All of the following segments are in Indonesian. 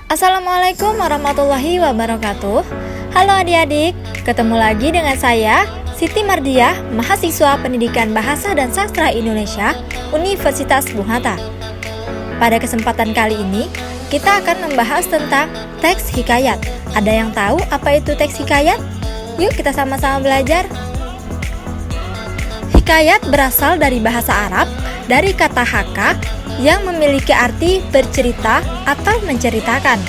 Assalamualaikum warahmatullahi wabarakatuh. Halo adik-adik, ketemu lagi dengan saya Siti Mardiah, mahasiswa Pendidikan Bahasa dan Sastra Indonesia, Universitas Bung Hatta. Pada kesempatan kali ini, kita akan membahas tentang teks hikayat. Ada yang tahu apa itu teks hikayat? Yuk kita sama-sama belajar. Hikayat berasal dari bahasa Arab, dari kata haka yang memiliki arti bercerita atau menceritakan.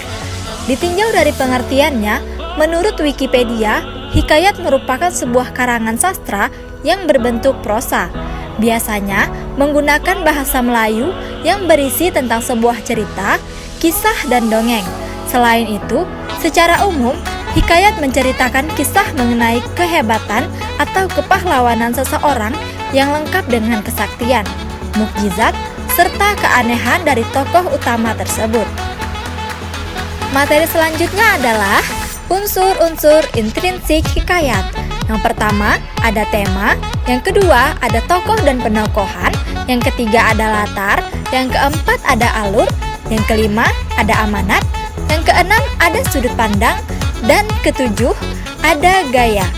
Ditinjau dari pengertiannya, menurut Wikipedia, hikayat merupakan sebuah karangan sastra yang berbentuk prosa. Biasanya menggunakan bahasa Melayu yang berisi tentang sebuah cerita, kisah, dan dongeng. Selain itu, secara umum, hikayat menceritakan kisah mengenai kehebatan atau kepahlawanan seseorang yang lengkap dengan kesaktian, mukjizat, serta keanehan dari tokoh utama tersebut. Materi selanjutnya adalah unsur-unsur intrinsik hikayat. Yang pertama ada tema, yang kedua ada tokoh dan penokohan, yang ketiga ada latar, yang keempat ada alur, yang kelima ada amanat, yang keenam ada sudut pandang, dan ketujuh ada gaya.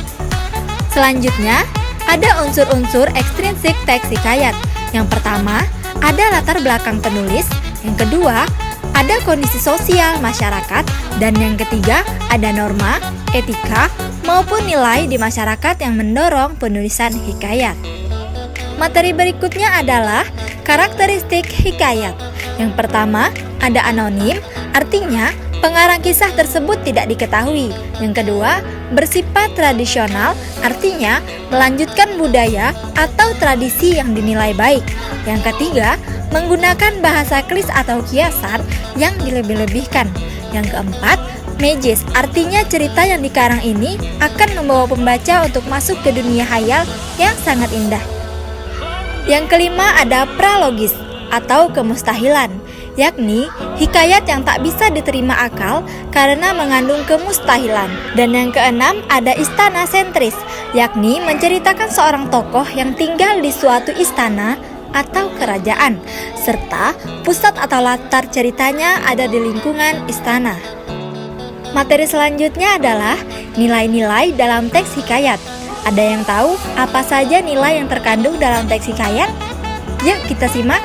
Selanjutnya ada unsur-unsur ekstrinsik teks hikayat. Yang pertama ada latar belakang penulis, yang kedua ada kondisi sosial masyarakat, dan yang ketiga ada norma, etika, maupun nilai di masyarakat yang mendorong penulisan hikayat. Materi berikutnya adalah karakteristik hikayat. Yang pertama ada anonim, artinya pengarang kisah tersebut tidak diketahui. Yang kedua, bersifat tradisional, artinya melanjutkan budaya atau tradisi yang dinilai baik. Yang ketiga, menggunakan bahasa klis atau kiasan yang dilebih-lebihkan. Yang keempat, magis, artinya cerita yang dikarang ini akan membawa pembaca untuk masuk ke dunia hayal yang sangat indah. Yang kelima ada pralogis atau kemustahilan, yakni hikayat yang tak bisa diterima akal karena mengandung kemustahilan. Dan yang keenam ada istana sentris, yakni menceritakan seorang tokoh yang tinggal di suatu istana atau kerajaan, serta pusat atau latar ceritanya ada di lingkungan istana. Materi selanjutnya adalah nilai-nilai dalam teks hikayat. Ada yang tahu apa saja nilai yang terkandung dalam teks hikayat? Yuk kita simak.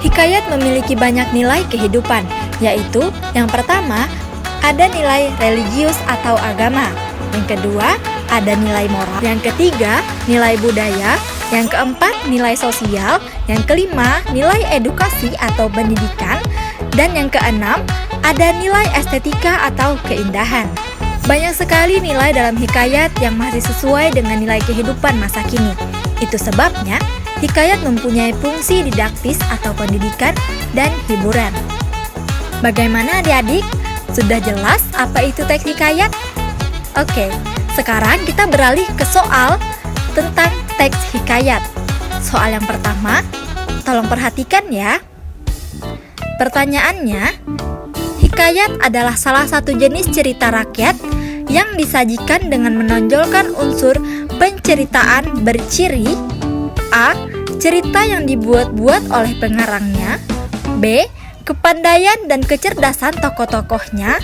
Hikayat memiliki banyak nilai kehidupan, yaitu yang pertama, ada nilai religius atau agama. Yang kedua, ada nilai moral. Yang ketiga, nilai budaya. Yang keempat, nilai sosial. Yang kelima, nilai edukasi atau pendidikan. Dan yang keenam, ada nilai estetika atau keindahan. Banyak sekali nilai dalam hikayat yang masih sesuai dengan nilai kehidupan masa kini. Itu sebabnya hikayat mempunyai fungsi didaktis atau pendidikan dan hiburan. Bagaimana adik-adik? Sudah jelas apa itu teks hikayat? Oke, sekarang kita beralih ke soal tentang teks hikayat. Soal yang pertama, tolong perhatikan ya. Pertanyaannya, hikayat adalah salah satu jenis cerita rakyat yang disajikan dengan menonjolkan unsur penceritaan berciri A. Cerita yang dibuat-buat oleh pengarangnya. B. Kepandaian dan kecerdasan tokoh-tokohnya.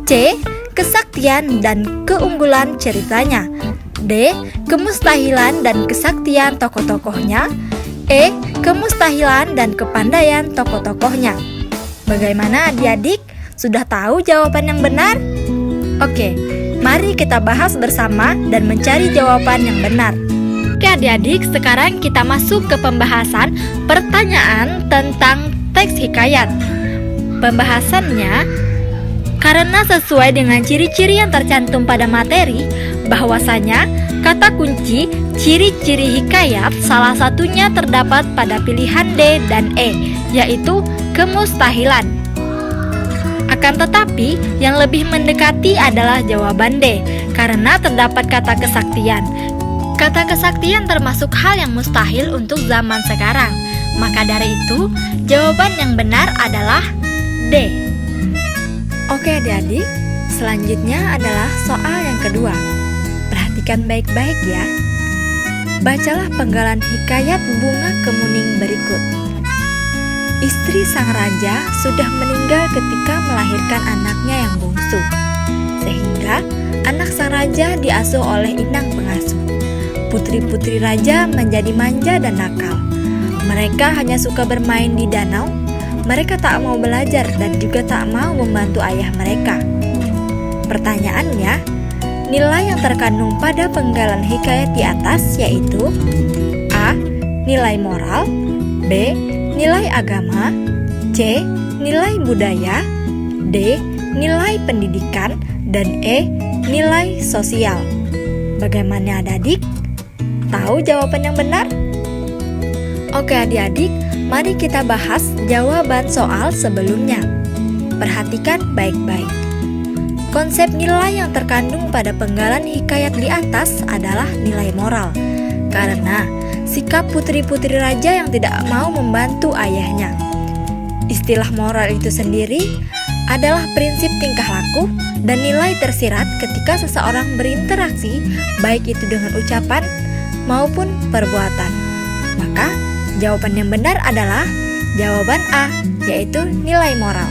C. Kesaktian dan keunggulan ceritanya. D. Kemustahilan dan kesaktian tokoh-tokohnya. E. Kemustahilan dan kepandaian tokoh-tokohnya. Bagaimana adik-adik? Sudah tahu jawaban yang benar? Oke, mari kita bahas bersama dan mencari jawaban yang benar. Oke adik-adik, sekarang kita masuk ke pembahasan pertanyaan tentang teks hikayat. Pembahasannya, karena sesuai dengan ciri-ciri yang tercantum pada materi, bahwasanya kata kunci ciri-ciri hikayat salah satunya terdapat pada pilihan D dan E, yaitu kemustahilan. Akan tetapi, yang lebih mendekati adalah jawaban D, karena terdapat kata kesaktian. Kata kesaktian termasuk hal yang mustahil untuk zaman sekarang. Maka dari itu, jawaban yang benar adalah D. Oke adik-adik, selanjutnya adalah soal yang kedua. Perhatikan baik-baik ya. Bacalah penggalan hikayat Bunga Kemuning berikut. Istri sang raja sudah meninggal ketika melahirkan anaknya yang bungsu, sehingga anak sang raja diasuh oleh inang pengasuh. Putri-putri raja menjadi manja dan nakal. Mereka hanya suka bermain di danau. Mereka tak mau belajar dan juga tak mau membantu ayah mereka. Pertanyaannya, nilai yang terkandung pada penggalan hikayat di atas yaitu A. Nilai moral, B. Nilai agama, C. Nilai budaya, D. Nilai pendidikan, dan E. Nilai sosial. Bagaimana adik-adik? Tahu jawaban yang benar? Oke adik-adik, mari kita bahas jawaban soal sebelumnya. Perhatikan baik-baik. Konsep nilai yang terkandung pada penggalan hikayat di atas adalah nilai moral, karena sikap putri-putri raja yang tidak mau membantu ayahnya. Istilah moral itu sendiri adalah prinsip tingkah laku dan nilai tersirat ketika seseorang berinteraksi, baik itu dengan ucapan maupun perbuatan. Maka, jawaban yang benar adalah jawaban A, yaitu nilai moral.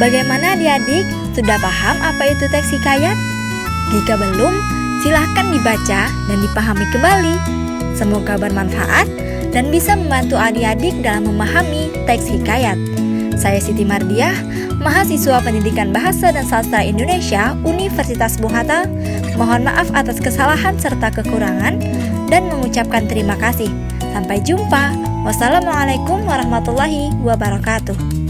Bagaimana adik-adik? Sudah paham apa itu teks hikayat? Jika belum, silahkan dibaca dan dipahami kembali. Semoga bermanfaat dan bisa membantu adik-adik dalam memahami teks hikayat. Saya Siti Mardiah, mahasiswa Pendidikan Bahasa dan Sastra Indonesia, Universitas Bung Hatta. Mohon maaf atas kesalahan serta kekurangan dan mengucapkan terima kasih. Sampai jumpa. Wassalamualaikum warahmatullahi wabarakatuh.